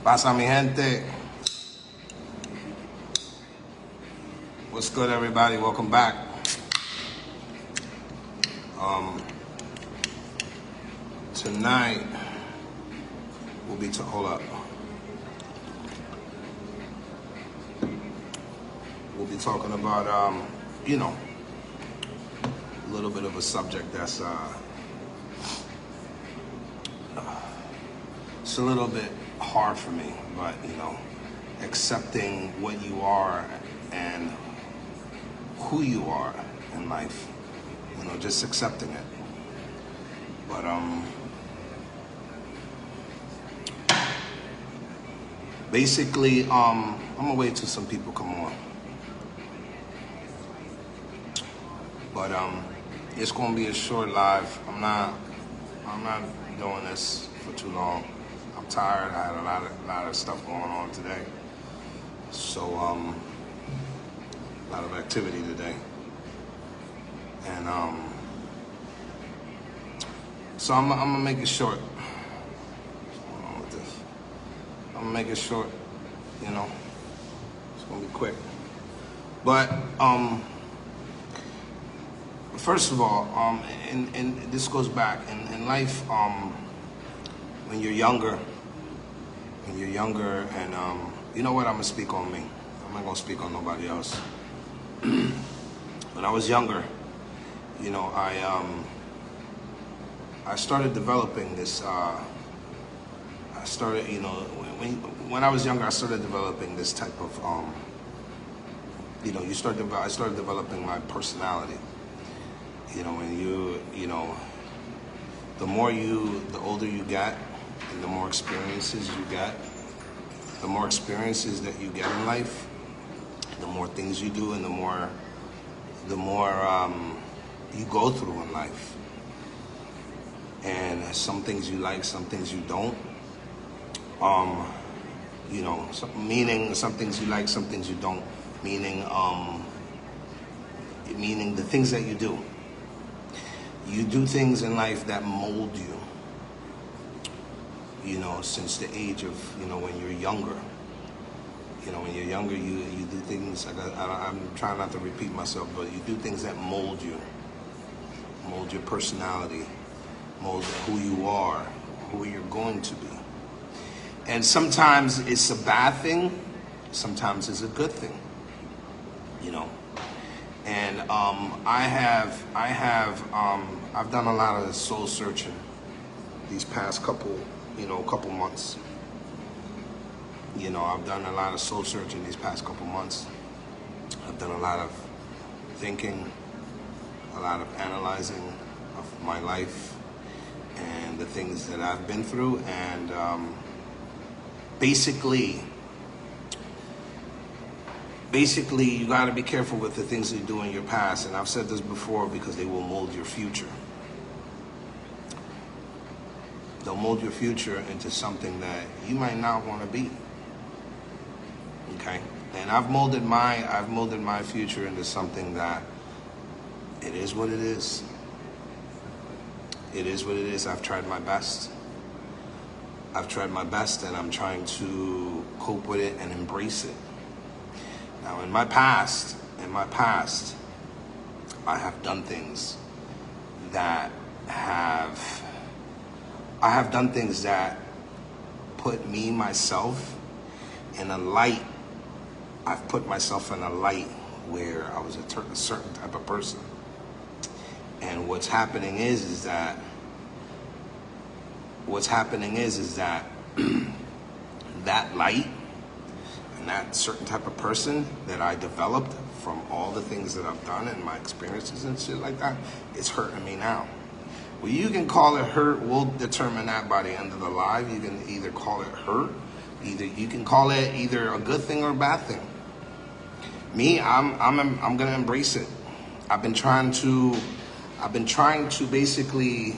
Pasa mi gente? What's good, everybody? Welcome back. Tonight we'll be hold up. We'll be talking about a little bit of a subject that's it's a little bit hard for me, but accepting what you are and who you are in life, just accepting it. But basically, I'm gonna wait till some people come on. But it's gonna be a short live. I'm not doing this for too long. I'm tired. I had a lot of stuff going on today. So a lot of activity today. And so I'm gonna make it short. What's going on with this? I'm gonna make it short, It's gonna be quick. But first of all, and this goes back in life, when you're younger, and you know what, I'm gonna speak on me. I'm not gonna speak on nobody else. When I was younger, I started developing this. When I was younger, I started developing this type of, I started developing my personality. The older you get, and the more experiences you get, the more experiences that you get in life, the more things you do, and the more you go through in life. And some things you like, some things you don't. Meaning some things you like, some things you don't. Meaning the things that you do. You do things in life that mold you. Since the age of, when you're younger. When you're younger, you do things, I'm trying not to repeat myself, but you do things that mold you. Mold your personality. Mold who you are, who you're going to be. And sometimes it's a bad thing, sometimes it's a good thing. And I've done a lot of soul searching these past couple months. I've done a lot of soul searching these past couple months. I've done a lot of thinking, a lot of analyzing of my life and the things that I've been through. And basically, you got to be careful with the things you do in your past. And I've said this before because they will mold your future. They'll mold your future into something that you might not want to be. Okay? And I've molded my future into something that it is what it is. It is what it is. I've tried my best. And I'm trying to cope with it and embrace it. Now, in my past, I have done things that put myself in a light. I've put myself in a light where I was a certain type of person. And what's happening is that that light and that certain type of person that I developed from all the things that I've done and my experiences and shit like that, it's hurting me now. Well, you can call it hurt. We'll determine that by the end of the live. You can either call it hurt, you can call it either a good thing or a bad thing. Me, I'm gonna embrace it. I've been trying to basically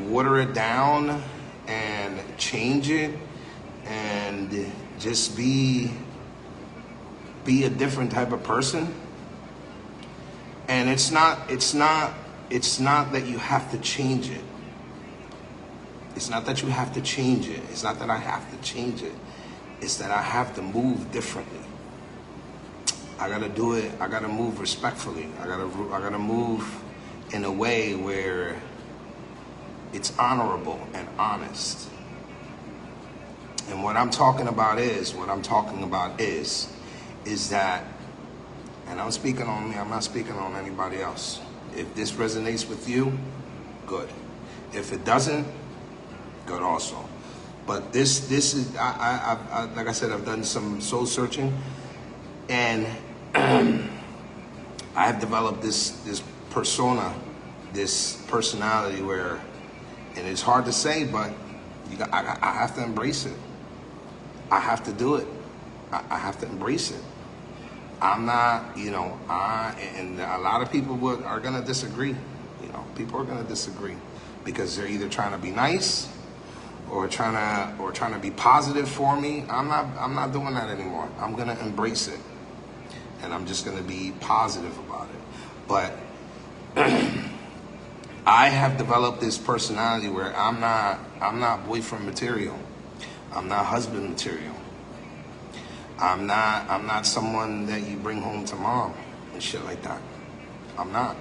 water it down and change it and just be a different type of person. And it's not that you have to change it. It's not that you have to change it. It's not that I have to change it. It's that I have to move differently. I gotta do it. I gotta move respectfully. I gotta move in a way where it's honorable and honest. And what I'm talking about is that, and I'm speaking on me, I'm not speaking on anybody else. If this resonates with you, good. If it doesn't, good also. But this is, I like I said, I've done some soul searching, and I have developed this persona, this personality where, and it's hard to say, but I have to embrace it. I have to do it. I have to embrace it. I'm not, and a lot of people are gonna disagree. People are gonna disagree because they're either trying to be nice or trying to be positive for me. I'm not doing that anymore. I'm gonna embrace it, and I'm just gonna be positive about it. But I have developed this personality where I'm not boyfriend material. I'm not husband material. I'm not someone that you bring home to mom and shit like that. I'm not.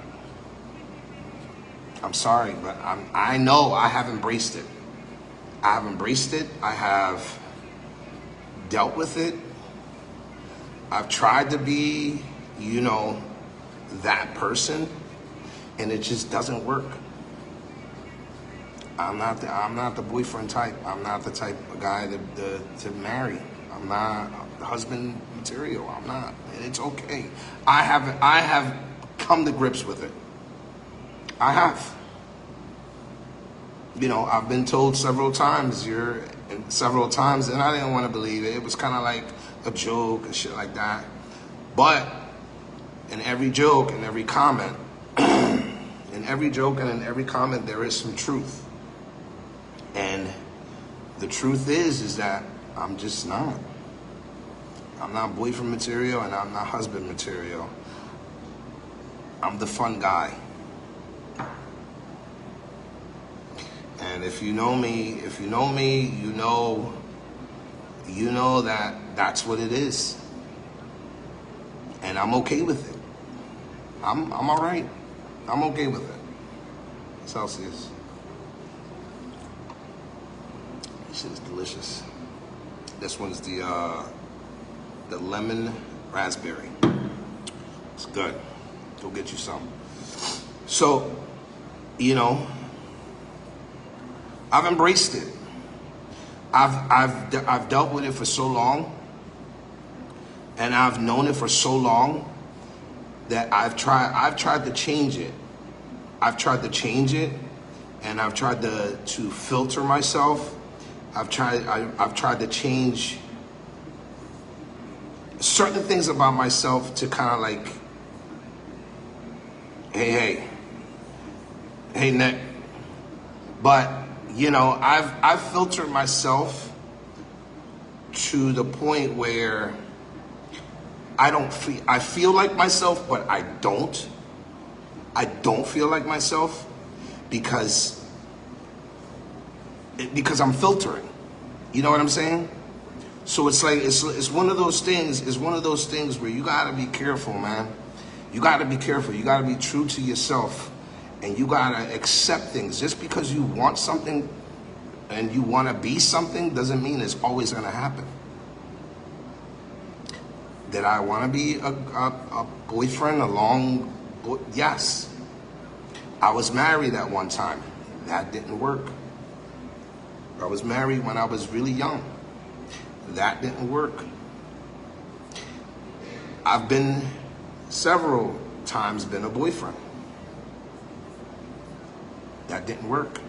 I'm sorry, but I know I have embraced it. I have embraced it. I have dealt with it. I've tried to be, that person, and it just doesn't work. I'm not the boyfriend type. I'm not the type of guy to marry. I'm not the husband material. I'm not. And it's okay. I have come to grips with it. I have. I've been told several times, and I didn't want to believe it. It was kind of like a joke and shit like that. But in every joke and every comment, there is some truth. And the truth is that I'm just not. I'm not boyfriend material, and I'm not husband material. I'm the fun guy. And if you know me, you know that that's what it is. And I'm okay with it. I'm all right. I'm okay with it. Celsius. This shit is delicious. This one's the lemon raspberry. It's good. Go get you some. So, I've embraced it. I've dealt with it for so long, and I've known it for so long that I've tried to change it. I've tried to change it, and I've tried to filter myself. I've tried to change certain things about myself to kind of like, hey, Nick. But I've filtered myself to the point where I feel like myself, but I don't. I don't feel like myself because I'm filtering. You know what I'm saying? So it's like it's one of those things. It's one of those things where you gotta be careful, man. You gotta be careful. You gotta be true to yourself, and you gotta accept things. Just because you want something and you want to be something doesn't mean it's always gonna happen. Did I want to be a boyfriend, yes. I was married at one time. That didn't work. I was married when I was really young. That didn't work. I've been several times been a boyfriend. That didn't work.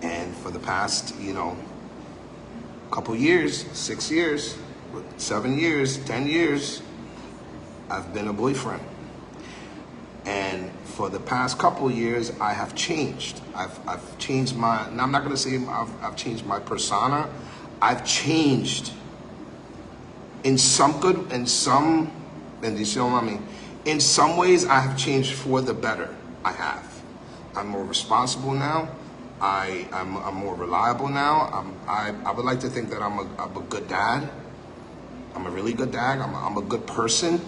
And for the past, couple years, 6 years, 7 years, 10 years, I've been a boyfriend. And for the past couple years, I have changed. I've changed and I'm not gonna say I've changed my persona. I've changed in some good, in some ways I have changed for the better. I have. I'm more responsible now. I'm more reliable now. I would like to think that I'm a good dad. I'm a really good dad. I'm a good person.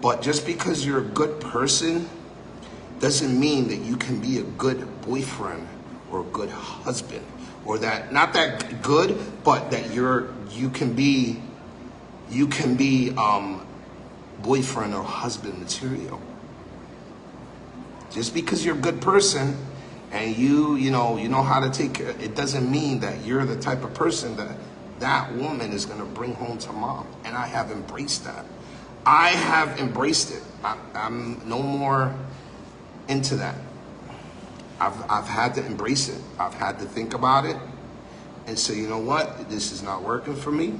But just because you're a good person doesn't mean that you can be a good boyfriend or a good husband, or that, not that good, but that you can be boyfriend or husband material. Just because you're a good person and you know how to take care, it doesn't mean that you're the type of person that woman is going to bring home to mom. And I have embraced that. I have embraced it. I'm no more into that. I've had to embrace it. I've had to think about it and say, you know what, this is not working for me.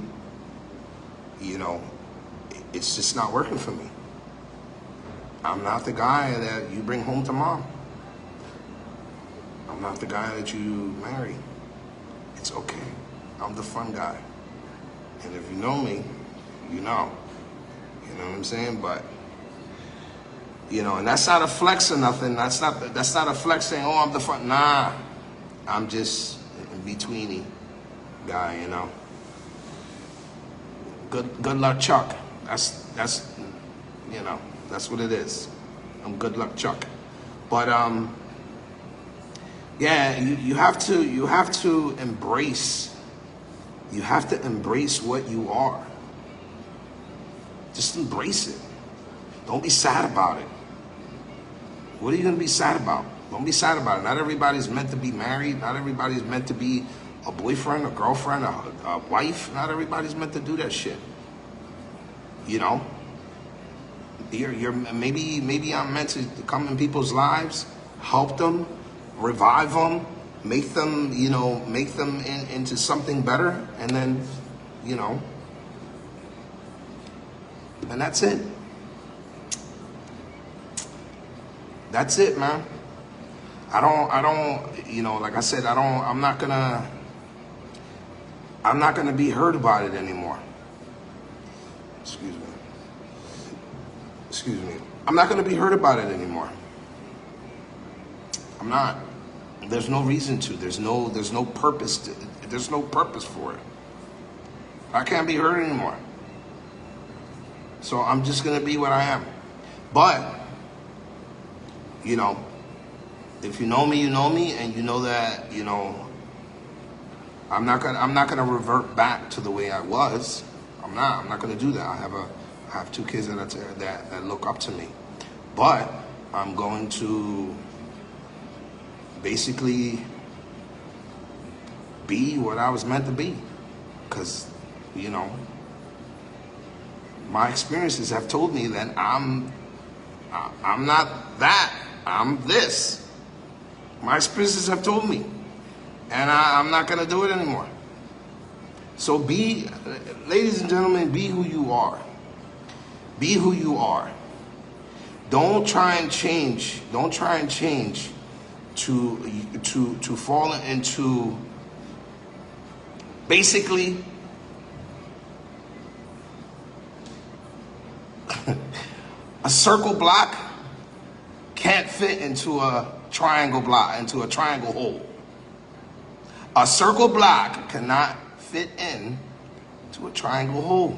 It's just not working for me. I'm not the guy that you bring home to mom. I'm not the guy that you marry. It's okay. I'm the fun guy. And if you know me, you know. You know what I'm saying? But, and that's not a flex or nothing. That's not a flex saying, oh, I'm the fun. Nah, I'm just in betweeny guy, Good luck, Chuck. That's what it is. I'm good luck, Chuck. But yeah, you have to embrace. You have to embrace what you are. Just embrace it. Don't be sad about it. What are you going to be sad about? Don't be sad about it. Not everybody's meant to be married. Not everybody's meant to be a boyfriend, a girlfriend, a wife. Not everybody's meant to do that shit. You're maybe I'm meant to come in people's lives, help them, revive them, make them into something better, and then, and that's it. That's it, man. I don't, like I said, I'm not gonna be hurt about it anymore. Excuse me. I'm not gonna be hurt about it anymore. I'm not. There's no reason to. There's no purpose there's no purpose for it. I can't be hurt anymore. So I'm just gonna be what I am. But, if you know me, you know me, and you know that, I'm not gonna revert back to the way I was. I'm not gonna do that. I have two kids that look up to me. But I'm going to basically be what I was meant to be. Because, my experiences have told me that I'm not that. I'm this. My experiences have told me. And I'm not going to do it anymore. So ladies and gentlemen, be who you are. Be who you are. Don't try and change. Don't try and change to fall into basically a circle block can't fit into a triangle block, into a triangle hole. A circle block cannot fit in to a triangle hole.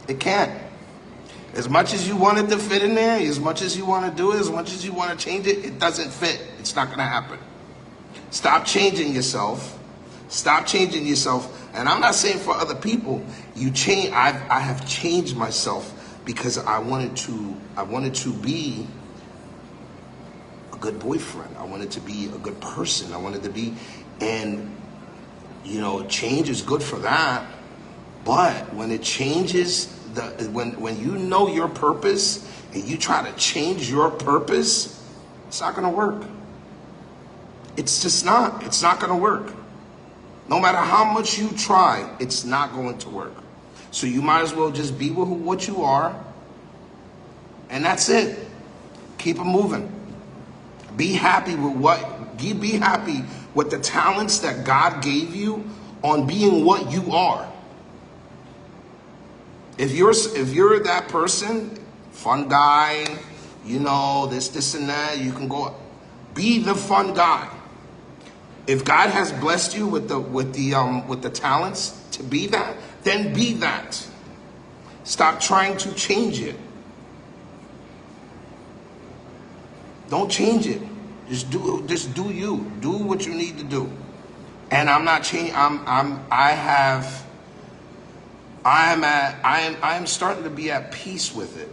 It can't. As much as you want it to fit in there, as much as you want to do it, as much as you want to change it, it doesn't fit. It's not going to happen. Stop changing yourself. Stop changing yourself. And I'm not saying for other people. You change. I have changed myself because I wanted to be a good boyfriend. I wanted to be a good person. I wanted to be, and change is good for that. But when it changes, when you know your purpose and you try to change your purpose, it's not going to work. It's just not. It's not going to work. No matter how much you try, it's not going to work. So you might as well just be with what you are, and that's it. Keep it moving. Be happy with the talents that God gave you on being what you are. If you're that person, fun guy, this and that, you can go be the fun guy. If God has blessed you with the talents to be that, then be that. Stop trying to change it. Don't change it. Just do you. Do what you need to do. And I'm not changing. I am starting to be at peace with it.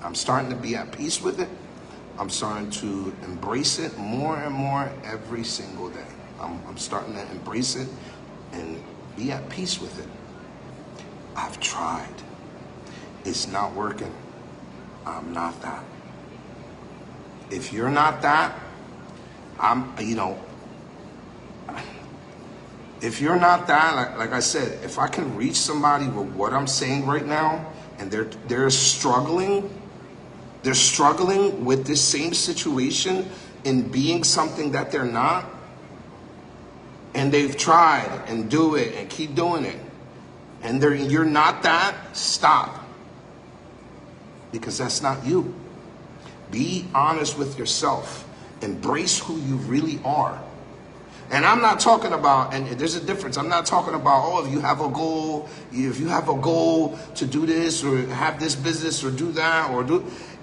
I'm starting to be at peace with it. I'm starting to embrace it more and more every single day. I'm starting to embrace it and be at peace with it. I've tried. It's not working. I'm not that. If you're not that, if you're not that, like I said, if I can reach somebody with what I'm saying right now, and they're struggling with this same situation in being something that they're not, and they've tried and do it and keep doing it, and you're not that, stop. Because that's not you. Be honest with yourself. Embrace who you really are. And I'm not talking about, and there's a difference, I'm not talking about, if you have a goal to do this or have this business or do that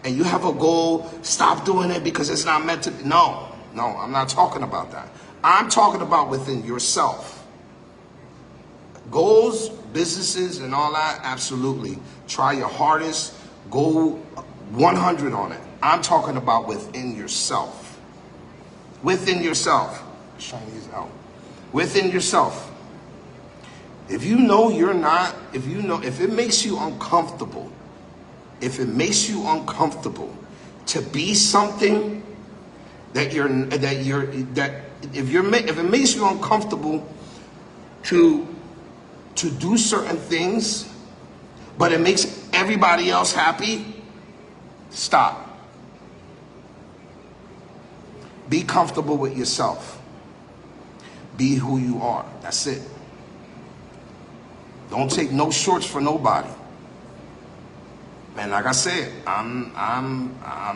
and you have a goal, stop doing it because it's not meant to be. No, I'm not talking about that. I'm talking about within yourself. Goals, businesses, and all that, absolutely. Try your hardest. Go 100 on it. I'm talking about within yourself. Within yourself. Shine these out. Within yourself. If you know you're not, if it makes you uncomfortable, if it makes you uncomfortable to do certain things, but it makes everybody else happy, stop. Be comfortable with yourself. Be who you are. That's it. Don't take no shorts for nobody. And like I said, I'm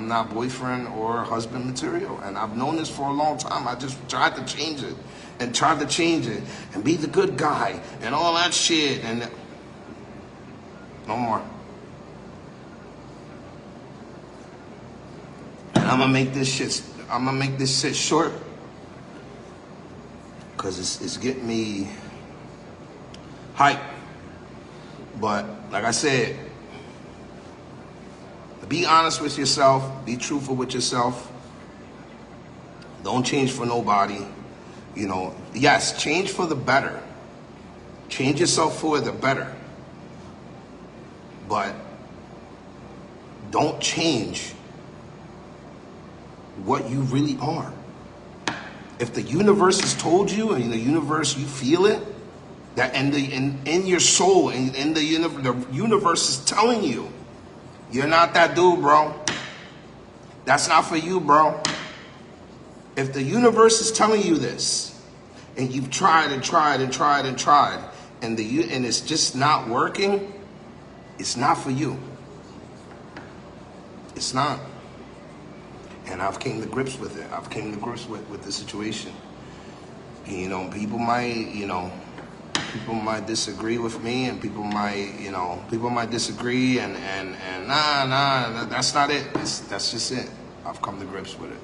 not boyfriend or husband material, and I've known this for a long time. I just tried to change it and be the good guy and all that shit, and no more. And I'm gonna make this shit short because it's getting me hyped. But like I said, be honest with yourself. Be truthful with yourself. Don't change for nobody. Yes, change for the better. Change yourself for the better. But don't change what you really are. If the universe has told you, and in the universe you feel it, that in your soul, in the universe is telling you, you're not that dude, bro. That's not for you, bro. If the universe is telling you this, and you've tried and tried and tried and tried, and it's just not working, it's not for you. It's not. And I've came to grips with it. I've came to grips with the situation. And, people might disagree with me, and people might disagree, and nah, that's not it. That's just it. I've come to grips with it.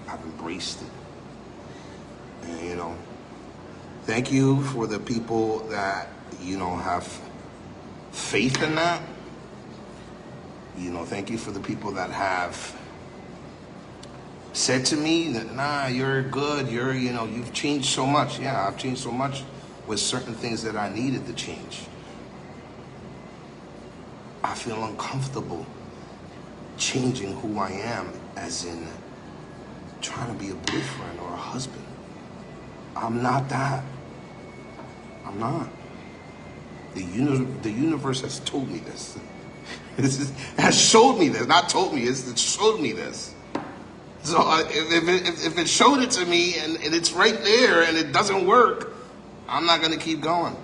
I've embraced it. And, thank you for the people that, have faith in that. Thank you for the people that have said to me that, nah, you're good, you've changed so much. Yeah, I've changed so much with certain things that I needed to change. I feel uncomfortable changing who I am, as in trying to be a boyfriend or a husband. I'm not that. I'm not. The universe has told me this. Has showed me this. Not told me this, it showed me this. So if it showed it to me and it's right there and it doesn't work, I'm not going to keep going.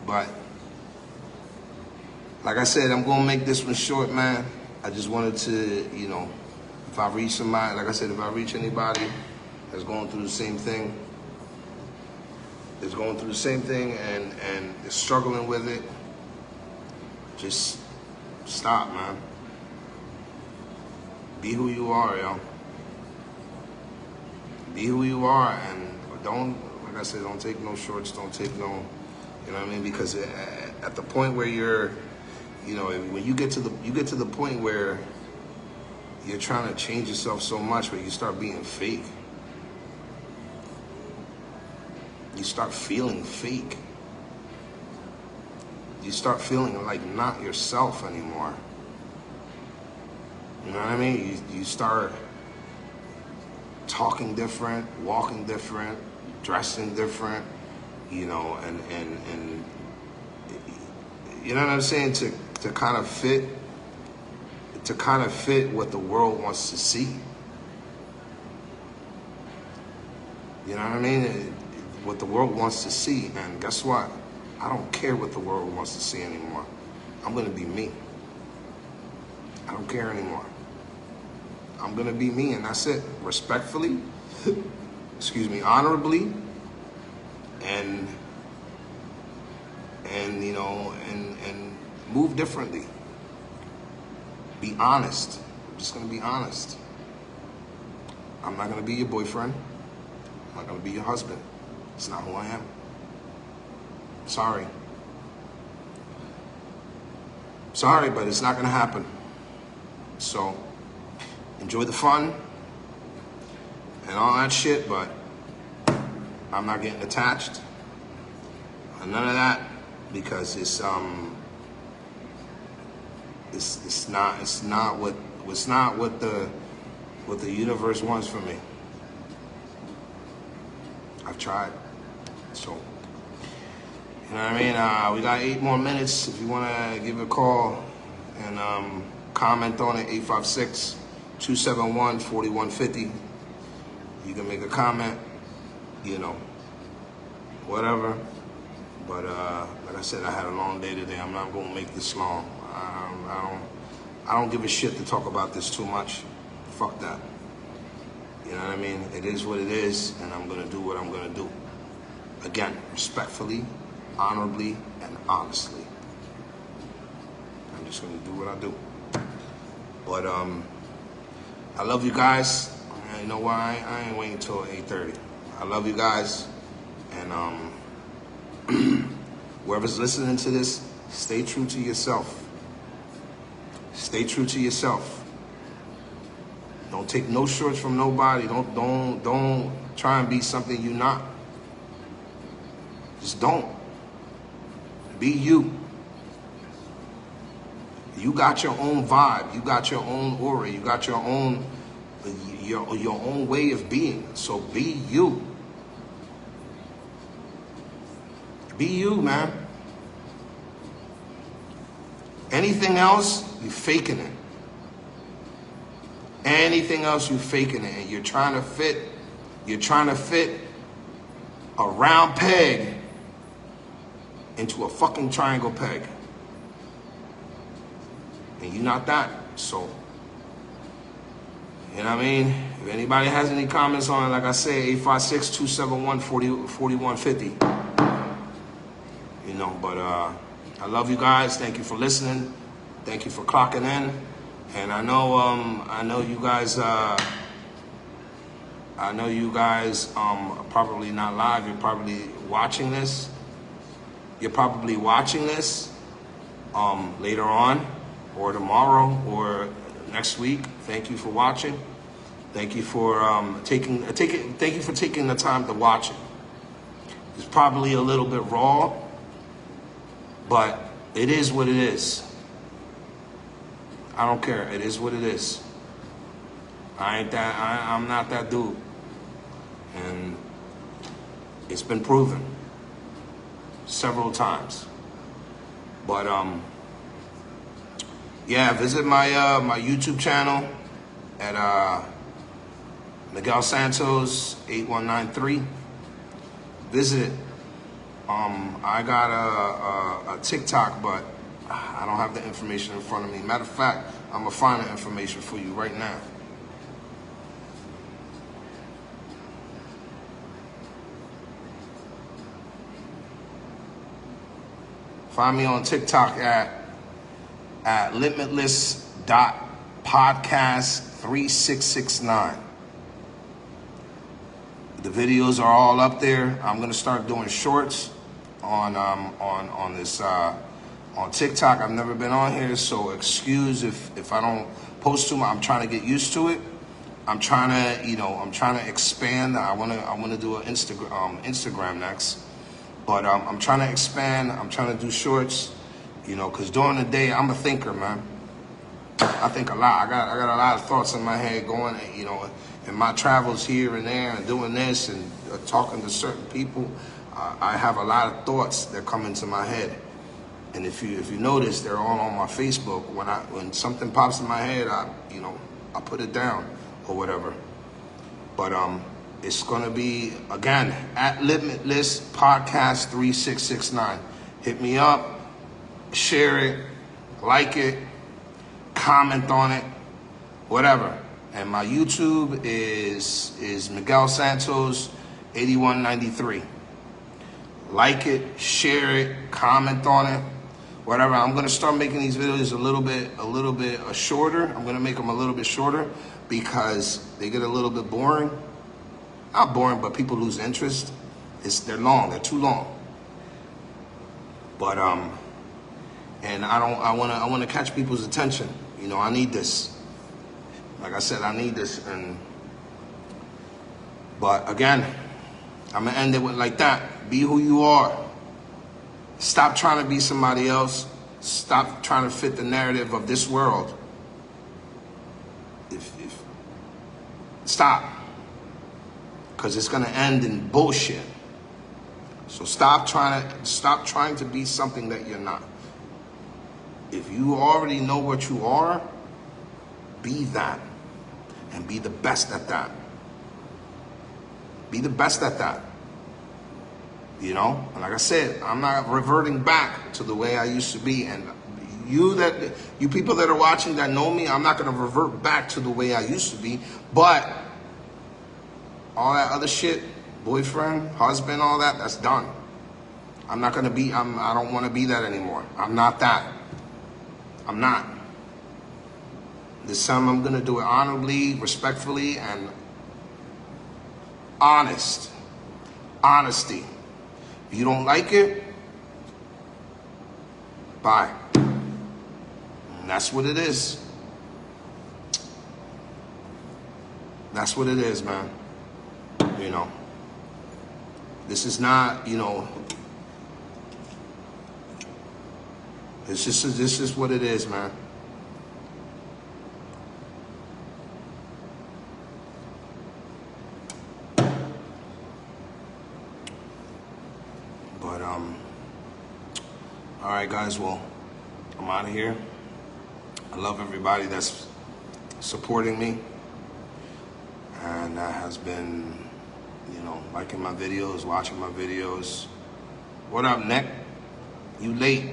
But like I said, I'm going to make this one short, man. I just wanted to, if I reach somebody, like I said, if I reach anybody that's going through the same thing, and is struggling with it, just stop, man. Be who you are, yo. Be who you are, and don't, like I said, don't take no shorts, don't take no, you know what I mean? Because at the point where you're, you know, when you get to the point where you're trying to change yourself so much where you start being fake, you start feeling fake. You start feeling like not yourself anymore. You know what I mean? You start talking different, walking different, dressing different, you know, and you know what I'm saying? To kind of fit what the world wants to see. You know what I mean? What the world wants to see. And guess what? I don't care what the world wants to see anymore. I'm gonna be me. I don't care anymore. I'm gonna be me, and that's it. Respectfully, excuse me, honorably, and you know, and move differently. Be honest. I'm just gonna be honest. I'm not gonna be your boyfriend. I'm not gonna be your husband. It's not who I am. Sorry. Sorry, but it's not gonna happen. So, enjoy the fun and all that shit, but I'm not getting attached. And none of that, because it's not what the universe wants for me. I've tried. So, you know what I mean? We got 8 more minutes. If you want to give a call and comment on it, 856-271-4150. You can make a comment, you know, whatever. But like I said, I had a long day today. I'm not going to make this long. I don't give a shit to talk about this too much. Fuck that. You know what I mean? It is what it is, and I'm going to do what I'm going to do. Again, respectfully, honorably, and honestly. I'm just going to do what I do. But I love you guys. You know why? I ain't waiting until 8:30. I love you guys. And whoever's listening to this, stay true to yourself. Stay true to yourself. Don't take no shorts from nobody. Don't try and be something you're not. Just don't. Be you. You got your own vibe. You got your own aura. You got your own way of being. So be you. Be you, man. Anything else, you're faking it. Anything else, you're faking it. And you're trying to fit a round peg into a fucking triangle peg. And you're not that. So, you know what I mean? If anybody has any comments on it, like I say, 856-271-4150. You know, but I love you guys. Thank you for listening. Thank you for clocking in. And I know you guys are probably not live. You're probably watching this. Later on, or tomorrow, or next week. Thank you for watching. Thank you for taking the time to watch it. It's probably a little bit raw, but it is what it is. I don't care. It is what it is. I'm not that dude. And it's been proven several times. But yeah, visit my my YouTube channel at Miguel Santos 8193. Visit it. I got a TikTok, but I don't have the information in front of me. Matter of fact, I'm gonna find the information for you right now. Find me on TikTok at limitless.podcast3669. The videos are all up there. I'm gonna start doing shorts on this on TikTok. I've never been on here, so excuse if I don't post too much. I'm trying to get used to it. I'm trying to expand. I wanna do an Instagram next, but I'm trying to expand. I'm trying to do shorts, because during the day I'm a thinker, man. I think a lot. I got a lot of thoughts in my head going, in my travels here and there and doing this and talking to certain people. I have a lot of thoughts that come into my head, and if you notice, they're all on my Facebook. When something pops in my head, I put it down or whatever. But it's gonna be again at Limitless Podcast 3669. Hit me up, share it, like it, comment on it, whatever. And my YouTube is Miguel Santos 8193. Like it, share it, comment on it, whatever. I'm gonna start making these videos a little bit shorter. I'm gonna make them a little bit shorter because they get a little bit boring. Not boring, but people lose interest. They're long. They're too long. But and I wanna catch people's attention. I need this. Like I said, I need this. But again, I'm gonna end it with like that. Be who you are. Stop trying to be somebody else. Stop trying to fit the narrative of this world. Stop. Because it's gonna end in bullshit. So stop trying to be something that you're not. If you already know what you are, be that. And be the best at that. Be the best at that. And like I said, I'm not reverting back to the way I used to be. And you people that are watching that know me, I'm not going to revert back to the way I used to be. But all that other shit, boyfriend, husband, all that, that's done. I don't want to be that anymore. I'm not that. I'm not. This time I'm going to do it honorably, respectfully, and honesty. If you don't like it, bye. And that's what it is. That's what it is, man. This is not, this is what it is, man. But all right, guys. Well, I'm out of here. I love everybody that's supporting me and that has been, liking my videos, watching my videos. What up, Nick? You late?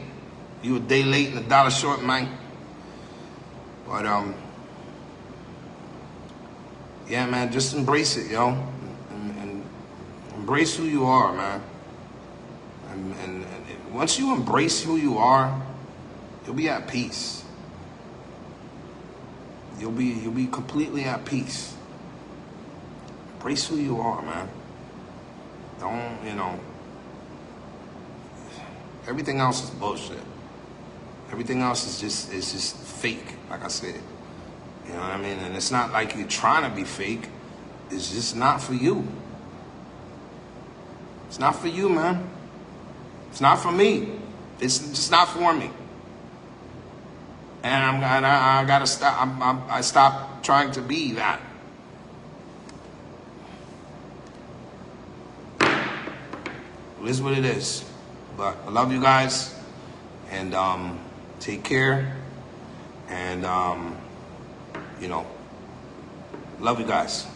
You a day late and $1 short, man. But yeah, man. Just embrace it, yo, and embrace who you are, man. And once you embrace who you are, you'll be at peace. You'll be completely at peace. Embrace who you are, man. Don't, everything else is bullshit. Everything else is just fake, like I said. You know what I mean? And it's not like you're trying to be fake. It's just not for you. It's not for you, man. It's not for me. It's just not for me. And I gotta stop. I stopped trying to be that. It is what it is. But I love you guys, and take care, and love you guys.